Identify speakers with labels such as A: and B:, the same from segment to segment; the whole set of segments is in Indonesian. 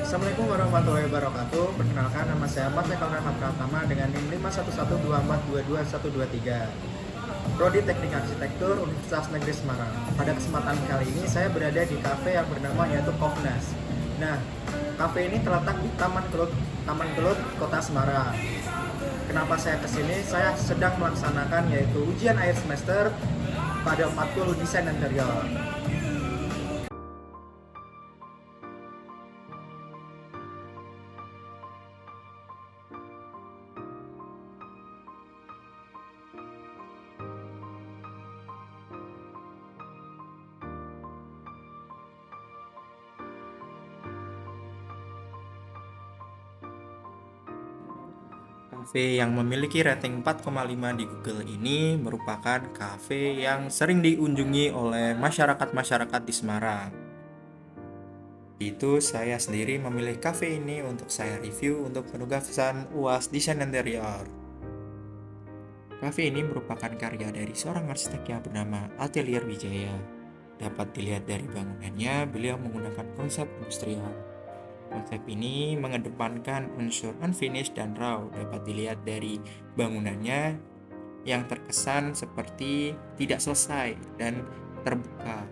A: Assalamualaikum warahmatullahi wabarakatuh. Perkenalkan, nama saya Ahmad Lekaunan Pratama dengan NIM 51124222123. Prodi Teknik Arsitektur Universitas Negeri Semarang. Pada kesempatan kali ini saya berada di kafe yang bernama yaitu Kovnas. Nah, kafe ini terletak di Taman Kelut, Kota Semarang. Kenapa saya kesini? Saya sedang melaksanakan yaitu ujian akhir semester pada matkul desain interior. Kafe yang memiliki rating 4,5 di Google ini merupakan kafe yang sering dikunjungi oleh masyarakat-masyarakat di Semarang. Itu saya sendiri memilih kafe ini untuk saya review untuk penugasan UAS Desain Interior. Kafe ini merupakan karya dari seorang arsitek yang bernama Atelier Wijaya. Dapat dilihat dari bangunannya, beliau menggunakan konsep industrial. Konsep ini mengedepankan unsur unfinished dan raw. Dapat dilihat dari bangunannya yang terkesan seperti tidak selesai dan terbuka.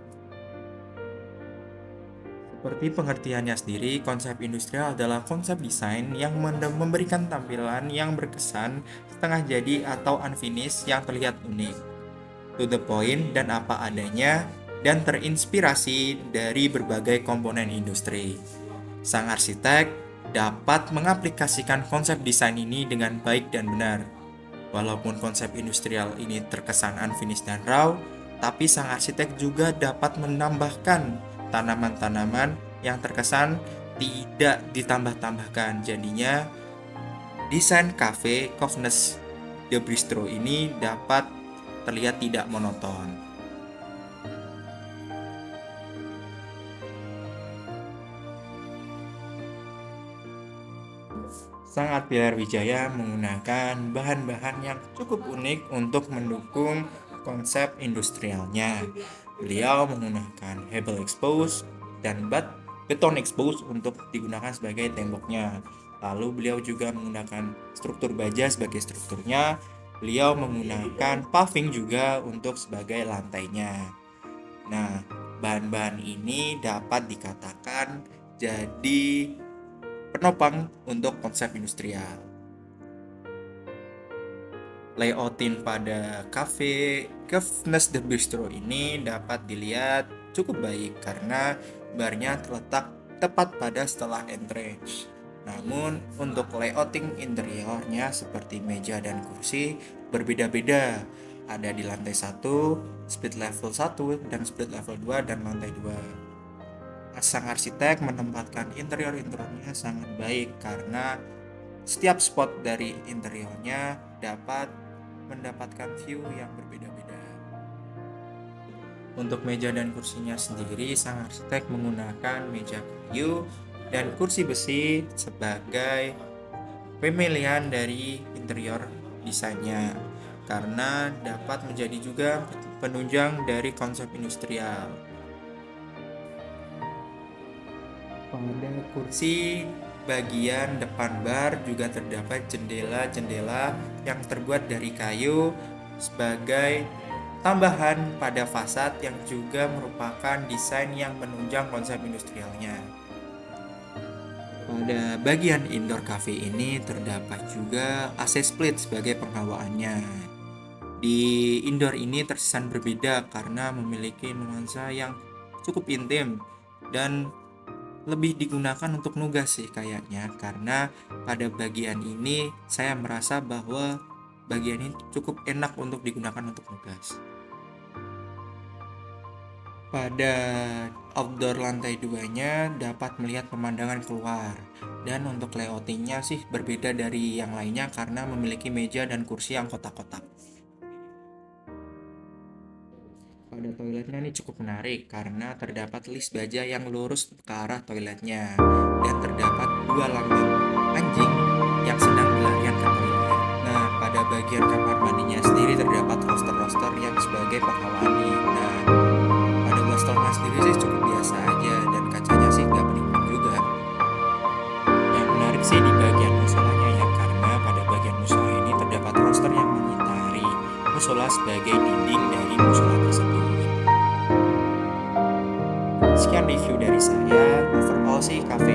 A: Seperti pengertiannya sendiri, konsep industrial adalah konsep desain yang memberikan tampilan yang berkesan, setengah jadi atau unfinished yang terlihat unik, to the point dan apa adanya, dan terinspirasi dari berbagai komponen industri. Sang arsitek dapat mengaplikasikan konsep desain ini dengan baik dan benar. Walaupun konsep industrial ini terkesan unfinished dan raw, tapi sang arsitek juga dapat menambahkan tanaman-tanaman yang terkesan tidak ditambah-tambahkan. Jadinya, desain cafe Kovnas The Bistro ini dapat terlihat tidak monoton. Sang Atelier Wijaya menggunakan bahan-bahan yang cukup unik untuk mendukung konsep industrialnya. Beliau menggunakan hebel expose dan beton expose untuk digunakan sebagai temboknya. Lalu beliau juga menggunakan struktur baja sebagai strukturnya. Beliau menggunakan paving juga untuk sebagai lantainya. Nah, bahan-bahan ini dapat dikatakan jadi penopang untuk konsep industrial. Layoutin pada cafe Kovnas The Bistro ini dapat dilihat cukup baik karena barnya terletak tepat pada setelah entrance. Namun untuk layouting interiornya seperti meja dan kursi berbeda-beda. Ada di lantai 1, split level 1 dan split level 2 dan lantai 2. Sang arsitek menempatkan interior-interiornya sangat baik karena setiap spot dari interiornya dapat mendapatkan view yang berbeda-beda. Untuk meja dan kursinya sendiri, sang arsitek menggunakan meja kayu dan kursi besi sebagai pemilihan dari interior desainnya karena dapat menjadi juga penunjang dari konsep industrial. Pada kursi bagian depan bar juga terdapat jendela-jendela yang terbuat dari kayu sebagai tambahan pada fasad yang juga merupakan desain yang menunjang konsep industrialnya. Pada bagian indoor cafe ini terdapat juga AC split sebagai penghawaannya. Di indoor ini terkesan berbeda karena memiliki nuansa yang cukup intim dan lebih digunakan untuk nugas sih kayaknya, karena pada bagian ini saya merasa bahwa bagian ini cukup enak untuk digunakan untuk nugas. Pada outdoor lantai 2-nya dapat melihat pemandangan keluar, dan untuk layoutingnya sih berbeda dari yang lainnya karena memiliki meja dan kursi yang kotak-kotak. Pada toiletnya ini cukup menarik karena terdapat list baja yang lurus ke arah toiletnya dan terdapat 2 lambang anjing yang sedang berlarian ke toilet. Nah, pada bagian kamar mandinya sendiri terdapat roster-roster yang sebagai penghawaan. Nah, pada wastafel sendiri sih cukup biasa aja dan kacanya sih nggak penting juga. sih di bagian musolanya ya, karena pada bagian musola ini terdapat roster yang mengitari musola sebagai dinding dari musola tersebut. Sekian review dari saya. Overall sih cafe